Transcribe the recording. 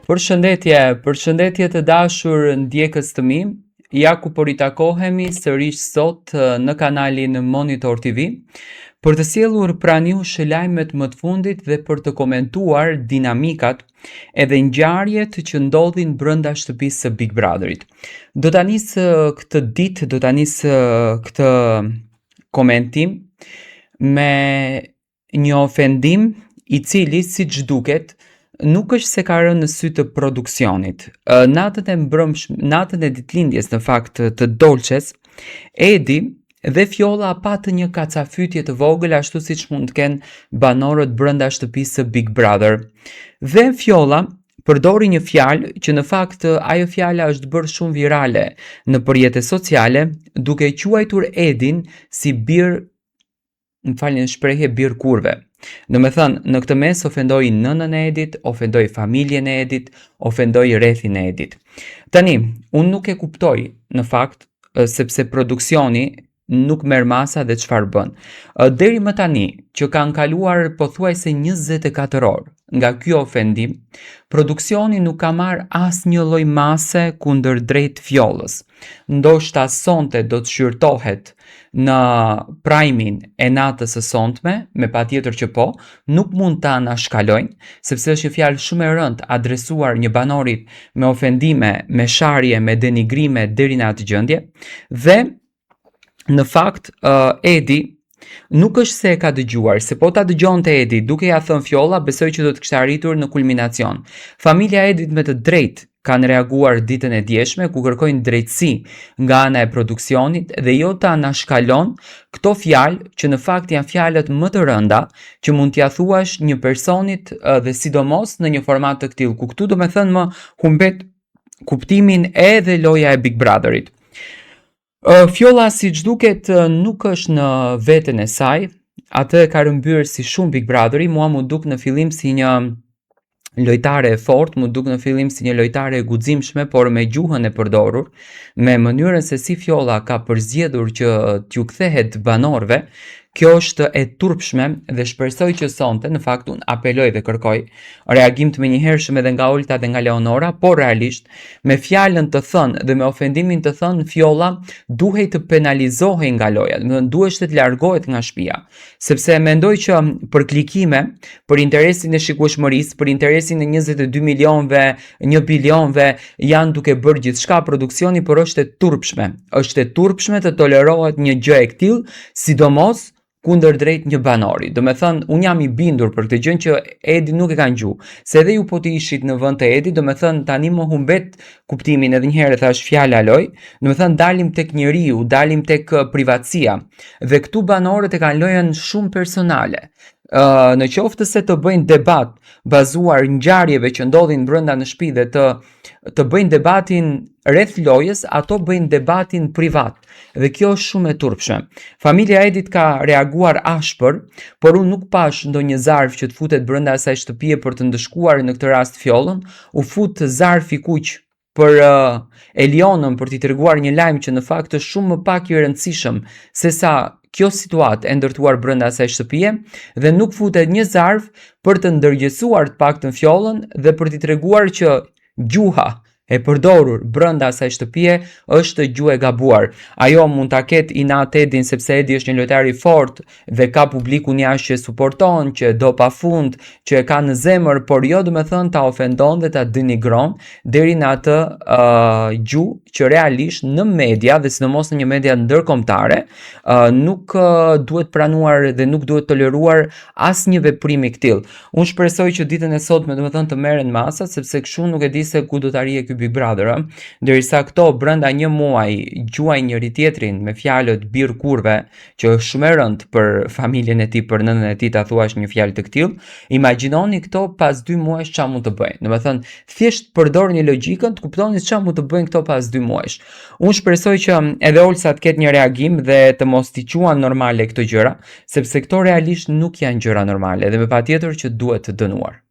Përshëndetje të dashur ndjekës të mi, ja ku po ritakohemi sërish sot në kanalin Monitor TV, për të sjellur pranë jush lajmet më të fundit dhe për të komentuar dinamikat edhe ngjarjet që ndodhin brenda shtëpisë së Big Brotherit. Do ta nis këtë ditë, do ta nis këtë komentim me një ofendim i cili siç duket nuk është se ka rënë në sy të produksionit. Natën e ditëlindjes në fakt të Dolces, Edi dhe Fjolla patë një kacafytje të vogël ashtu siç mund të kenë banorët brenda shtëpisë së Big Brother. Dhe Fjolla përdori një fjalë që në fakt ajo fjala është bërë shumë virale në rrjetet sociale, duke quajtur Edin si bir, më falni shprehje, bir kurve. Do me thënë, në këtë mes ofendoi nënën e Edit, ofendoi familjen e Edit, ofendoi rrethin e Edit. Tani, unë nuk e kuptoj në fakt, sepse produksioni nuk merr masa dhe çfarë bën. Deri më tani, që kanë kaluar pothuajse 24 orë nga ky ofendim, produksioni nuk ka marrë asnjë lloj mase kundër drejt Fjollës. Ndoshta sonte do të shqyrtohet në prajmin e natës së sonte, me patjetër që po, nuk mund ta anashkalojnë, sepse është një fjalë shumë e rëndë adresuar një banorit me ofendime, me sharje, me denigrime deri në atë gjendje, dhe në fakt Edi nuk është se e ka dëgjuar, se po ta dëgjonte Edi duke ja thënë Fjolla, besoj që do të kishte arritur në kulminacion. Familja e Edit me të drejtë kanë reaguar ditën e djeshme ku kërkojnë drejtësi nga ana e produksionit dhe jo të anashkalon këto fjalë që në fakt janë fjalët më të rënda që mund t'ia thuash një personit dhe sidomos në një format të tillë ku këtu do me thënë më humbet kuptimin edhe loja e Big Brotherit. Fjolla siç duket nuk është në veten e saj, atë e ka rëmbyer si shumë Big Brotheri, mua mu duk në fillim si një lojtare e fortë, mu duk në fillim si një lojtare e guximshme, por me gjuhën e përdorur, me mënyrën se si Fjolla ka përzgjedhur që t'ju kthehet banorëve, kjo është e turpshme dhe shpresoj që sonte, në fakt unë apeloj dhe kërkoj reagim të menjëhershëm edhe nga Olta dhe nga Leonora, por realisht me fjalën të thënë dhe me ofendimin të thënë, Fjolla duhej të penalizohej nga loja, duhej të largohet nga shtëpia, sepse mendoj që për klikime, për interesin e shikueshmërisë, për interesin e 22 milionëve, 1 bilionëve, janë duke bërë gjithçka produksioni, por është e turpshme të tolerohet një gjë e tillë, sidomos kundër drejt një banori. Do me thënë, unë jam i bindur për këtë gjën që Edi nuk e kanë gjuhë. Se edhe ju po të ishit në vend të Edi, do me thënë tani më humbet kuptimin edhe njëherë thash fjala loj, do me thënë dalim tek njeriu, dalim tek privatësia. Dhe këtu banorët e kanë lojën shumë personale. Në qoftë se të bëjnë debat bazuar ngjarjeve që ndodhin brenda në shtëpi dhe të bëjnë debatin rreth lojës, ato bëjnë debatin privat dhe kjo është shumë e turpshme. Familja Edit ka reaguar ashpër, por unë nuk pash ndonjë zarf që të futet brenda asaj shtëpie për të ndëshkuar në këtë rast Fjollën, u fut zarfi kuq për Elionën për t'i treguar një lajm që në fakt është shumë më pak i rëndësishëm se sa kjo situatë e ndërtuar brenda asaj shtëpie dhe nuk futet një zarf për të ndërgjegjësuar të paktën Fjollën dhe për t'i treguar që gjuha e përdorur brenda asaj shtëpie është gjuhë e gabuar. Ajo mund ta ketë inat Edin sepse Edi është një lojtar i fortë dhe ka publikun jashtë që e suporton, që do pafund, që e ka në zemër, por jo do me thënë ta ofendon dhe ta denigron deri në atë gjuhë që realisht në media dhe sidomos në një media ndërkombëtare nuk duhet pranuar dhe nuk duhet toleruar asnjë veprim i tillë. Unë shpresoj që ditën e sotme do me thënë të merren masa, sepse kështu nuk e di se ku do të arrijë ky Big Brother, derisa këto brenda një muaji gjuajnë njëri tjetrin me fjalët bir kurve, që është shumë e rëndë për familjen e tij, për nënën e tij ta thuash një fjalë të tillë. Imagjinoni këto pas 2 muajsh çfarë mund të bëjnë. Domethënë, thjesht përdorni logjikën të kuptoni çfarë mund të bëjnë këto pas 2 muajsh. Unë shpresoj që edhe Olsa të ketë një reagim dhe të mos t'i quan normale këto gjëra, sepse këto realisht nuk janë gjëra normale dhe me patjetër që duhet të dënuar.